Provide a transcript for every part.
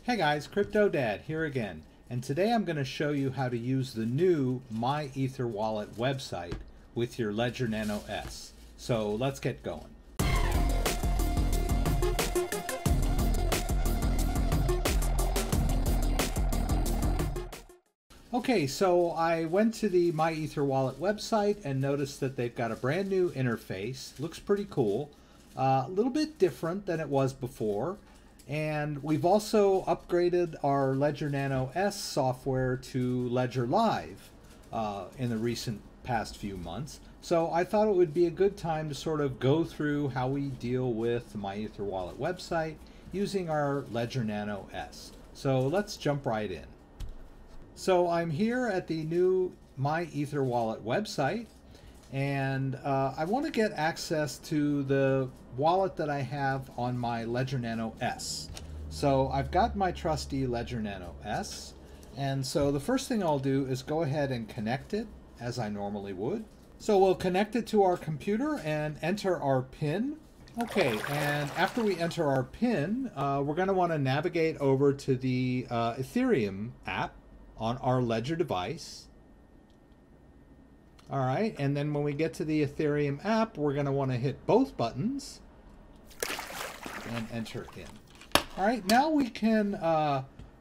Hey guys, CryptoDad here again, and today I'm going to show you how to use the new MyEtherWallet website with your Ledger Nano S. So let's get going. Okay, so I went to the MyEtherWallet website and noticed that they've got a brand new interface. Looks pretty cool. A little bit different than it was before. And we've also upgraded our Ledger Nano S software to Ledger Live in the recent past few months. So I thought it would be a good time to sort of go through how we deal with the MyEtherWallet website using our Ledger Nano S. So let's jump right in. So I'm here at the new MyEtherWallet website, and I want to get access to the wallet that I have on my Ledger Nano S. So I've got my trusty Ledger Nano S, and so the first thing I'll do is go ahead and connect it as I normally would. So we'll connect it to our computer and enter our PIN. Okay, and after we enter our PIN, we're going to want to navigate over to the Ethereum app on our Ledger device. All right, and then when we get to the Ethereum app, we're going to want to hit both buttons and enter in. All right, now we can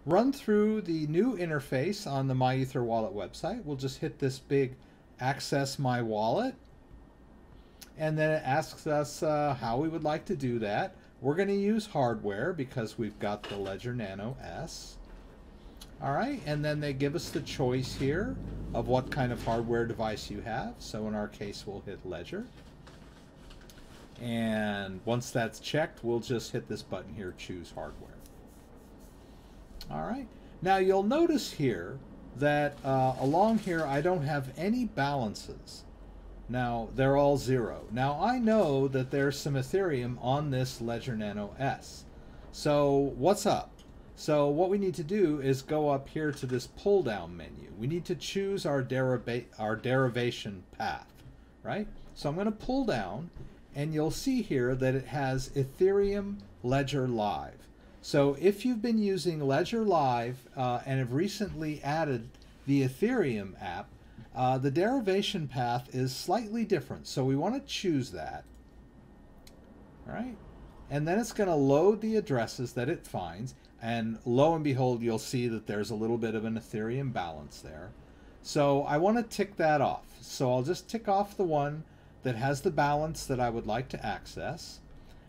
run through the new interface on the MyEtherWallet website. We'll just hit this big Access My Wallet, and then it asks us how we would like to do that. We're going to use hardware because we've got the Ledger Nano S. All right, and then they give us the choice here of what kind of hardware device you have. So in our case, we'll hit Ledger. And once that's checked, we'll just hit this button here, Choose Hardware. All right, now you'll notice here that along here, I don't have any balances. Now, they're all zero. Now, I know that there's some Ethereum on this Ledger Nano S. So what's up? So what we need to do is go up here to this pull down menu. We need to choose our derivation path, right? So I'm going to pull down, and you'll see here that it has Ethereum Ledger Live. So if you've been using Ledger Live and have recently added the Ethereum app, the derivation path is slightly different. So we want to choose that, all right? And then it's going to load the addresses that it finds. And lo and behold, you'll see that there's a little bit of an Ethereum balance there. So I want to tick that off. So I'll just tick off the one that has the balance that I would like to access.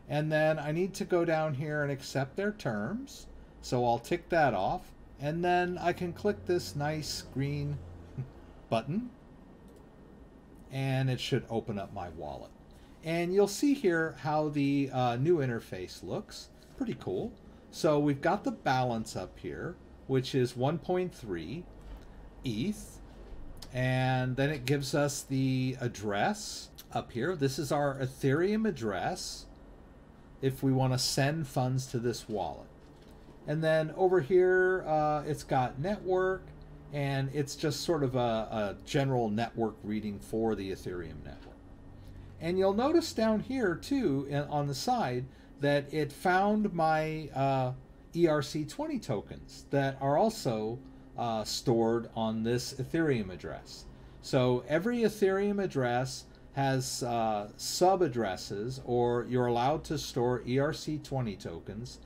And then I need to go down here and accept their terms. So I'll tick that off. And then I can click this nice green button, and it should open up my wallet. And you'll see here how the new interface looks. Pretty cool. So we've got the balance up here, which is 1.3 ETH. And then it gives us the address up here. This is our Ethereum address if we want to send funds to this wallet. And then over here, it's got network, and it's just sort of a general network reading for the Ethereum network. And you'll notice down here too, on the side, that it found my ERC20 tokens that are also stored on this Ethereum address. So every Ethereum address has sub-addresses, or you're allowed to store ERC20 tokens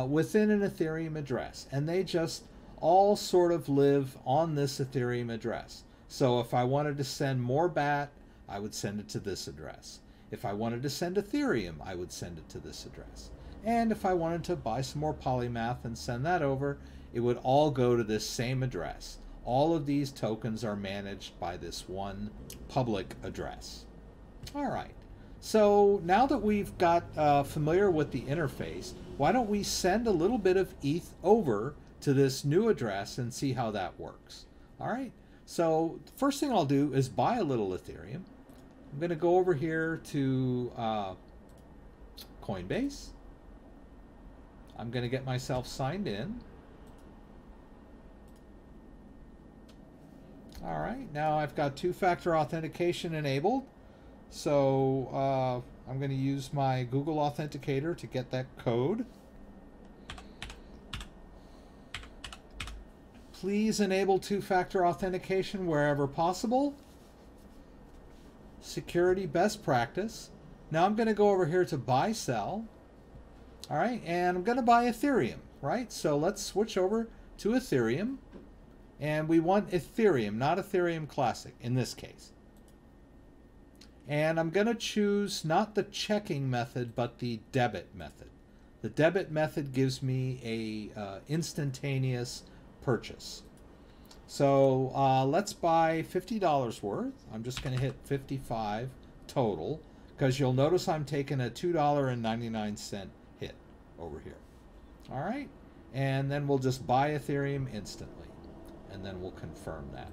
within an Ethereum address. And they just all sort of live on this Ethereum address. So if I wanted to send more BAT, I would send it to this address. If I wanted to send Ethereum, I would send it to this address. And if I wanted to buy some more Polymath and send that over, it would all go to this same address. All of these tokens are managed by this one public address. All right. So now that we've got familiar with the interface, why don't we send a little bit of ETH over to this new address and see how that works? All right. So the first thing I'll do is buy a little Ethereum. I'm going to go over here to Coinbase. I'm going to get myself signed in. All right, now I've got two-factor authentication enabled. So I'm going to use my Google Authenticator to get that code. Please enable two-factor authentication wherever possible. Security best practice. Now I'm going to go over here to buy, sell. All right, and I'm going to buy Ethereum, right? So let's switch over to Ethereum. And we want Ethereum, not Ethereum Classic in this case. And I'm going to choose not the checking method, but the debit method. The debit method gives me a instantaneous purchase. So let's buy $50 worth. I'm just going to hit 55 total, because you'll notice I'm taking a $2.99 hit over here. All right, and then we'll just buy Ethereum instantly, and then we'll confirm that.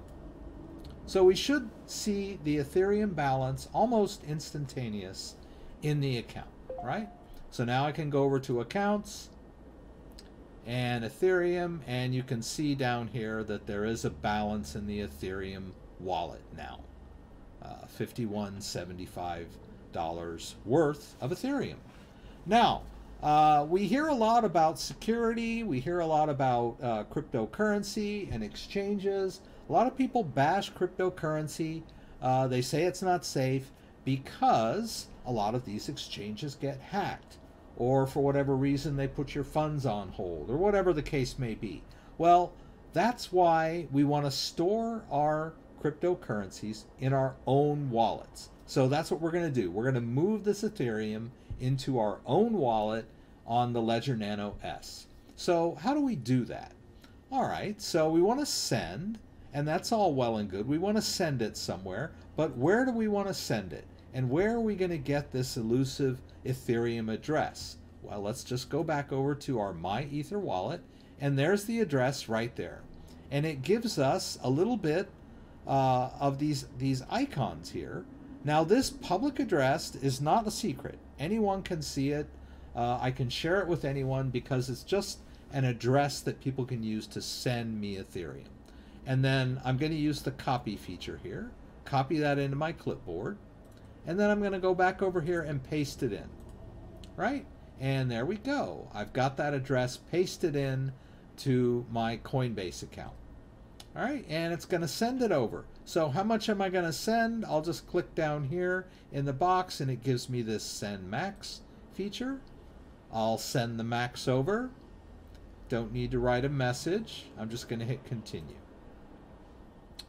So we should see the Ethereum balance almost instantaneous in the account, right? So now I can go over to accounts and Ethereum, and you can see down here that there is a balance in the Ethereum wallet now. $51.75 worth of Ethereum. Now, we hear a lot about security. We hear a lot about cryptocurrency and exchanges. A lot of people bash cryptocurrency. They say it's not safe because a lot of these exchanges get hacked, or for whatever reason they put your funds on hold, or whatever the case may be. Well, that's why we want to store our cryptocurrencies in our own wallets. So that's what we're going to do. We're going to move this Ethereum into our own wallet on the Ledger Nano S. So how do we do that? All right, so we want to send, and that's all well and good. We want to send it somewhere, but where do we want to send it? And where are we going to get this elusive Ethereum address? Well, let's just go back over to our MyEtherWallet, and there's the address right there. And it gives us a little bit of these icons here. Now, this public address is not a secret. Anyone can see it. I can share it with anyone because it's just an address that people can use to send me Ethereum. And then I'm going to use the copy feature here, copy that into my clipboard, and then I'm going to go back over here and paste it in, right? And there we go. I've got that address pasted in to my Coinbase account. All right, and it's going to send it over. So how much am I going to send? I'll just click down here in the box, and it gives me this send max feature. I'll send the max over. Don't need to write a message. I'm just going to hit continue.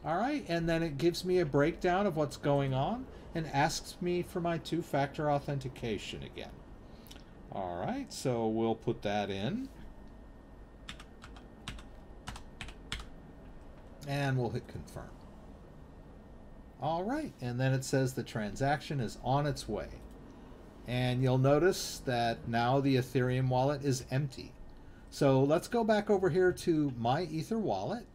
All right, and then it gives me a breakdown of what's going on and asks me for my two-factor authentication again. All right, so we'll put that in. And we'll hit confirm. All right, and then it says the transaction is on its way. And you'll notice that now the Ethereum wallet is empty. So let's go back over here to MyEtherWallet,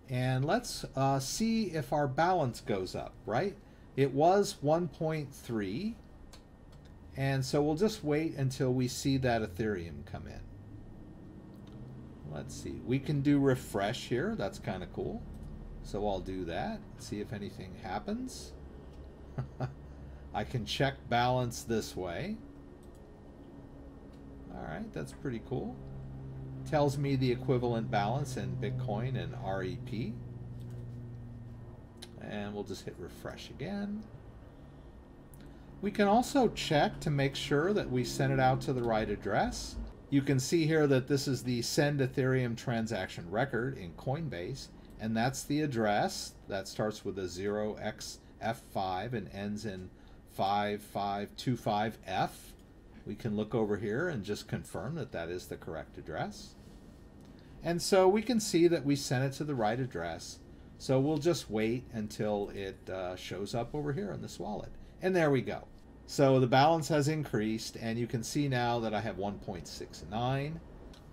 and let's see if our balance goes up, right? It was 1.3, and so we'll just wait until we see that Ethereum come in. Let's see, we can do refresh here. That's kind of cool. So I'll do that, see if anything happens. I can check balance this way. All right, that's pretty cool. Tells me the equivalent balance in Bitcoin and REP. And we'll just hit refresh again. We can also check to make sure that we sent it out to the right address. You can see here that this is the send Ethereum transaction record in Coinbase, and that's the address that starts with a 0xF5 and ends in 5525F. We can look over here and just confirm that that is the correct address. And so we can see that we sent it to the right address. So we'll just wait until it shows up over here in this wallet. And there we go. So the balance has increased, and you can see now that I have 1.69.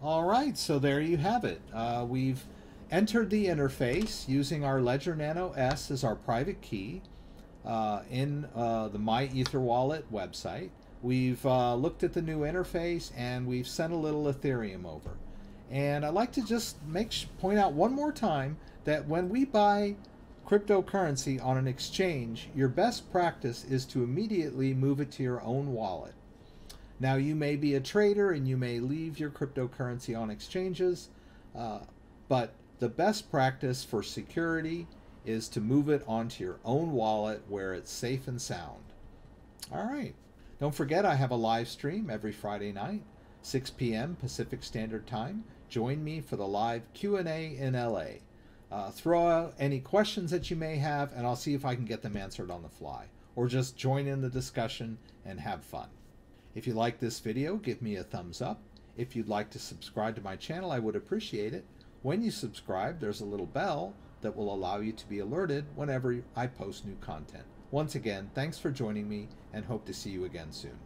All right, so there you have it. We've entered the interface using our Ledger Nano S as our private key in the MyEtherWallet website. We've looked at the new interface, and we've sent a little Ethereum over. And I'd like to just point out one more time that when we buy cryptocurrency on an exchange, your best practice is to immediately move it to your own wallet. Now, you may be a trader and you may leave your cryptocurrency on exchanges, but the best practice for security is to move it onto your own wallet where it's safe and sound. All right. Don't forget, I have a live stream every Friday night, 6 p.m. Pacific Standard Time. Join me for the live Q&A in LA. Throw out any questions that you may have, and I'll see if I can get them answered on the fly. Or just join in the discussion and have fun. If you like this video, give me a thumbs up. If you'd like to subscribe to my channel, I would appreciate it. When you subscribe, there's a little bell that will allow you to be alerted whenever I post new content. Once again, thanks for joining me, and hope to see you again soon.